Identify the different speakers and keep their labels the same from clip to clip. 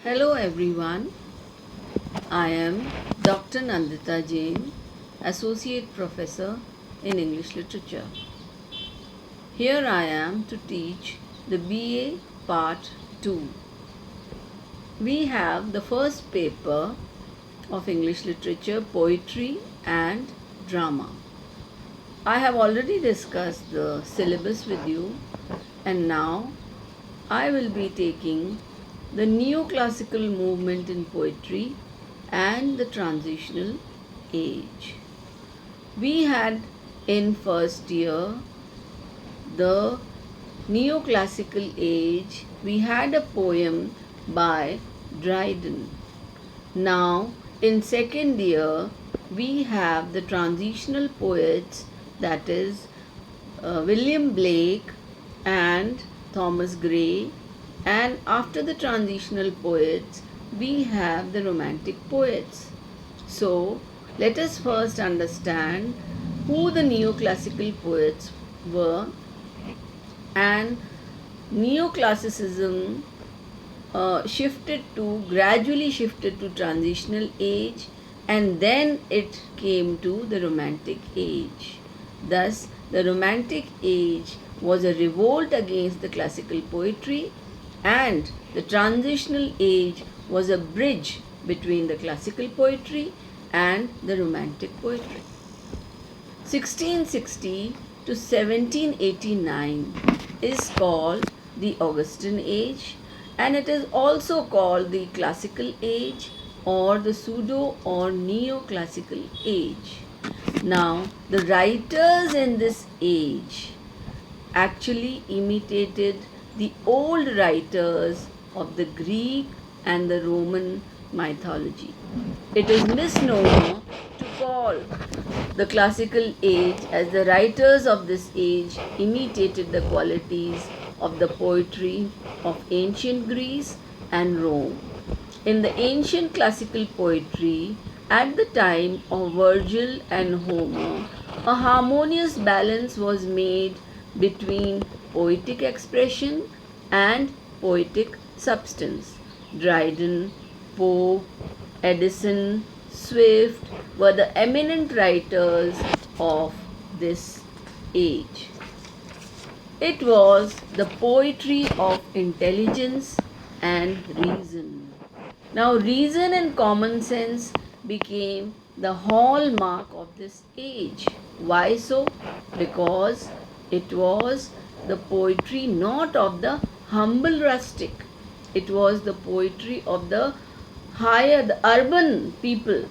Speaker 1: Hello everyone, I am Dr. Nandita Jain, Associate Professor in English Literature. Here I am to teach the BA Part 2. We have the first paper of English Literature, Poetry and Drama. I have already discussed the syllabus with you, and now I will be taking the neoclassical movement in poetry and the transitional age. We had in first year the neoclassical age, we had a poem by Dryden. Now in second year we have the transitional poets, that is William Blake and Thomas Gray, and after the transitional poets we have the romantic poets. So let us first understand who the neoclassical poets were. And neoclassicism gradually shifted to transitional age, and then it came to the romantic age. Thus the romantic age was a revolt against the classical poetry, and the transitional age was a bridge between the classical poetry and the romantic poetry. 1660 to 1789 is called the Augustan age, and it is also called the classical age or the pseudo or neoclassical age. Now, the writers in this age actually imitated the old writers of the Greek and the Roman mythology. It is misnomer to call the classical age, as the writers of this age imitated the qualities of the poetry of ancient Greece and Rome. In the ancient classical poetry, at the time of Virgil and Homer, a harmonious balance was made between poetic expression and poetic substance. Dryden, Pope, Addison, Swift were the eminent writers of this age. It was the poetry of intelligence and reason. Now, reason and common sense became the hallmark of this age. Why so? Because it was the poetry not of the humble rustic, it was the poetry of the the urban people,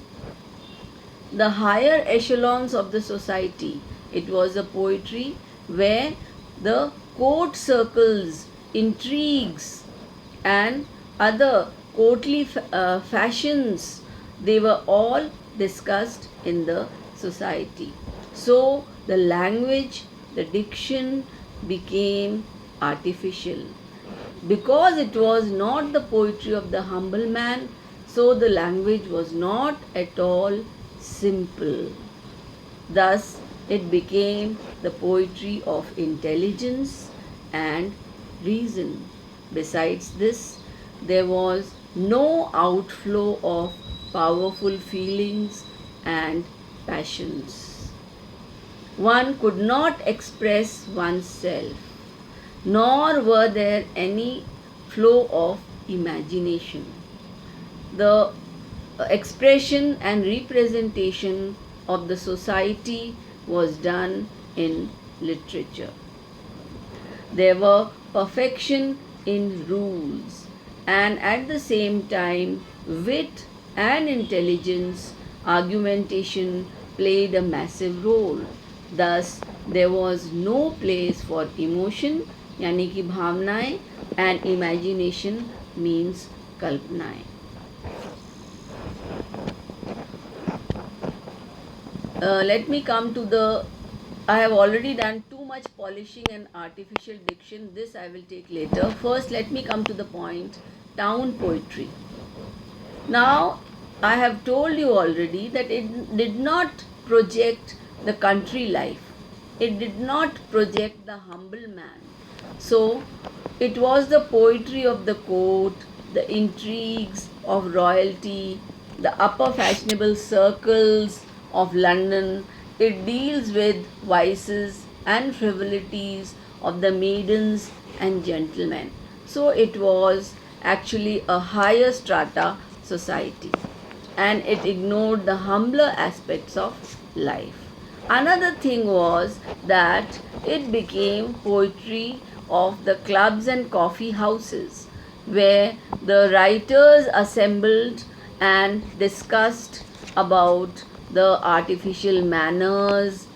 Speaker 1: the higher echelons of the society. It was a poetry where the court circles, intrigues, and other courtly fashions, they were all discussed in the society. So the language, the diction became artificial. Because it was not the poetry of the humble man, so the language was not at all simple. Thus, it became the poetry of intelligence and reason. Besides this, there was no outflow of powerful feelings and passions. One could not express oneself, nor were there any flow of imagination. The expression and representation of the society was done in literature. There were perfection in rules, and at the same time, wit and intelligence, argumentation played a massive role. Thus, there was no place for emotion, यानी कि भावनाएं, and imagination means कल्पनाएं. Let me come to the. I have already done too much polishing and artificial diction. This I will take later. First, let me come to the point, town poetry. Now, I have told you already that it did not project the country life, it did not project the humble man. So, it was the poetry of the court, the intrigues of royalty, the upper fashionable circles of London. It deals with vices and frivolities of the maidens and gentlemen. So it was actually a higher strata society, and it ignored the humbler aspects of life. Another thing was that it became poetry of the clubs and coffee houses, where the writers assembled and discussed about the artificial manners,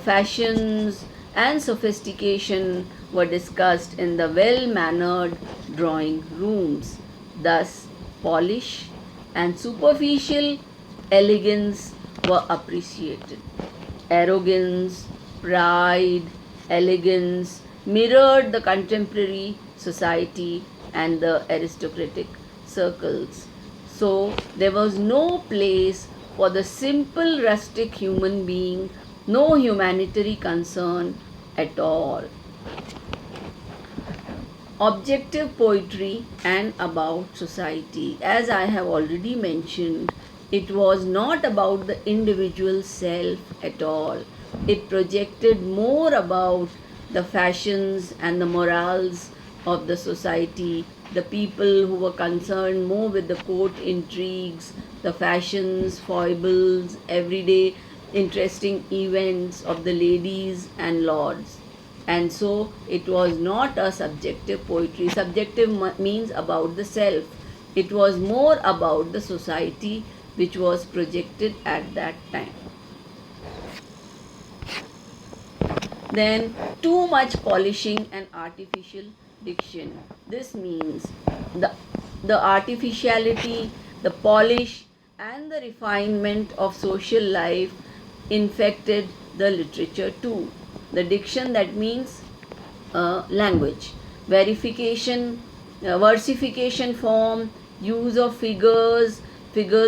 Speaker 1: fashions, and sophistication were discussed in the well mannered drawing rooms. Thus, polish and superficial elegance were appreciated. Arrogance, pride, elegance mirrored the contemporary society and the aristocratic circles. So there was no place for the simple rustic human being, no humanitarian concern at all. Objective poetry and about society. As I have already mentioned, it was not about the individual self at all. It projected more about the fashions and the morals of the society, the people who were concerned more with the court intrigues, the fashions, foibles, everyday interesting events of the ladies and lords. And so it was not a subjective poetry. Subjective means about the self. It was more about the society which was projected at that time. Then too much polishing and artificial diction. This means the, the artificiality, the polish, and the refinement of social life infected the literature too. The diction, that means language, versification form, use of figures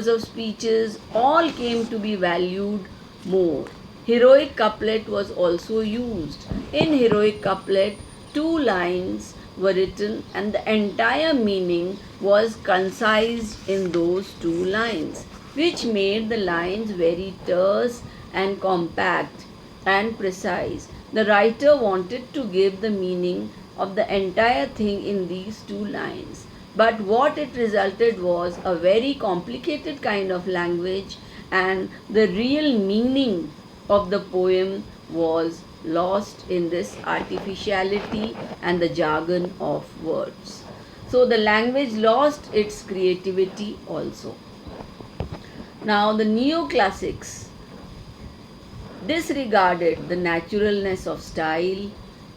Speaker 1: of speeches, all came to be valued more. Heroic couplet was also used. In heroic couplet, two lines were written and the entire meaning was concised in those two lines, which made the lines very terse and compact and precise. The writer wanted to give the meaning of the entire thing in these two lines. But what it resulted was a very complicated kind of language, and the real meaning of the poem was lost in this artificiality and the jargon of words. So the language lost its creativity also. Now the neoclassics disregarded the naturalness of style,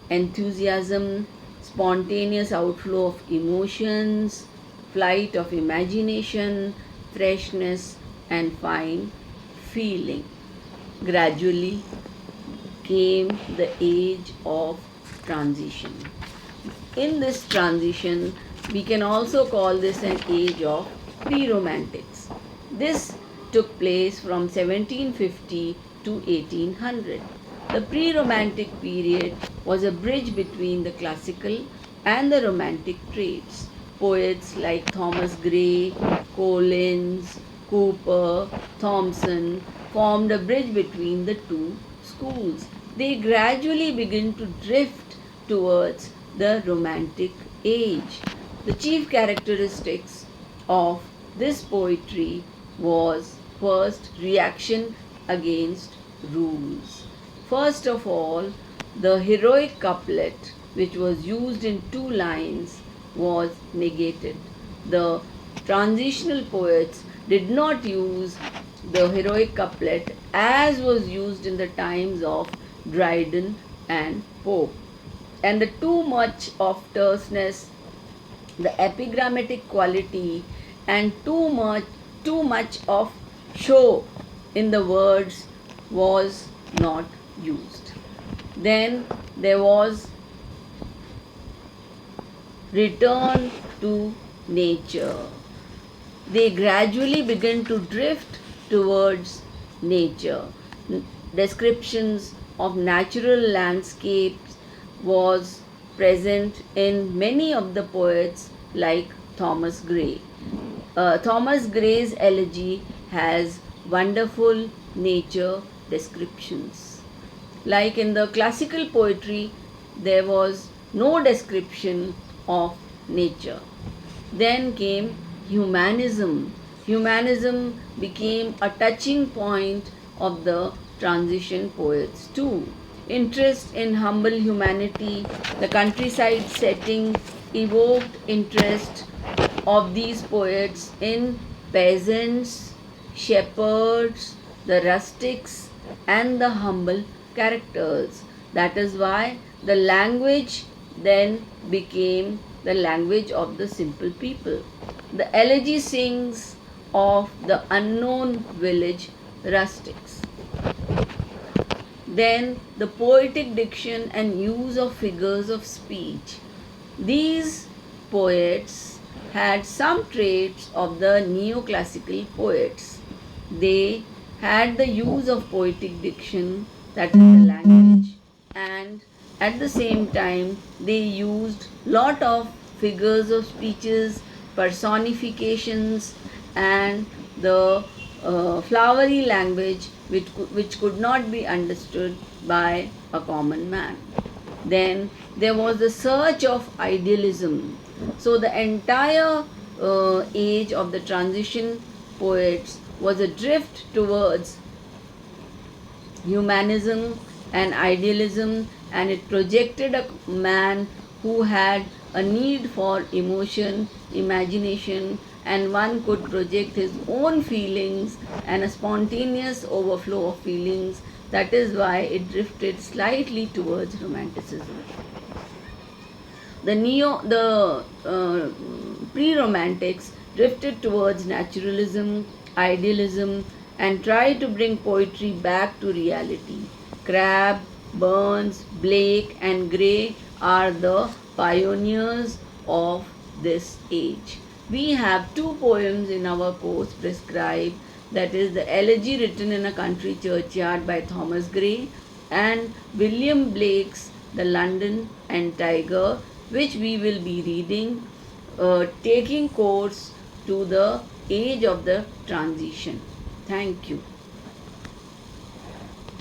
Speaker 1: enthusiasm, spontaneous outflow of emotions, flight of imagination, freshness, and fine feeling. Gradually came the age of transition. In this transition, we can also call this an age of pre-romantics. This took place from 1750 to 1800. The pre-romantic period was a bridge between the classical and the romantic trades. Poets like Thomas Gray, Collins, Cooper, Thomson formed a bridge between the two schools. They gradually begin to drift towards the romantic age. The chief characteristics of this poetry was first, reaction against rules. First of all, the heroic couplet, which was used in two lines, was negated. The transitional poets did not use the heroic couplet as was used in the times of Dryden and Pope. And the too much of terseness, the epigrammatic quality, and too much of show in the words was not used. Then there was return to nature. They gradually began to drift towards nature. Descriptions of natural landscapes was present in many of the poets like Thomas Gray. Thomas Gray's elegy has wonderful nature descriptions. Like in the classical poetry, there was no description of nature. Then came humanism. Humanism became a touching point of the transition poets too. Interest in humble humanity, the countryside setting evoked interest of these poets in peasants, shepherds, the rustics, and the humble characters. That is why the language then became the language of the simple people. The elegy sings of the unknown village rustics. Then the poetic diction and use of figures of speech. These poets had some traits of the neoclassical poets. They had the use of poetic diction, that is the language, and at the same time they used lot of figures of speeches, personifications, and the flowery language which could not be understood by a common man. Then there was the search of idealism. So the entire age of the transition poets was a drift towards humanism and idealism, and it projected a man who had a need for emotion, imagination, and one could project his own feelings and a spontaneous overflow of feelings. That is why it drifted slightly towards romanticism. The pre-romantics drifted towards naturalism, idealism, and tried to bring poetry back to reality. Crabbe, Burns, Blake, and Gray are the pioneers of this age. We have two poems in our course prescribed, that is the elegy written in a country churchyard by Thomas Gray and William Blake's The London and Tiger, which we will be reading, taking course to the age of the transition. Thank you.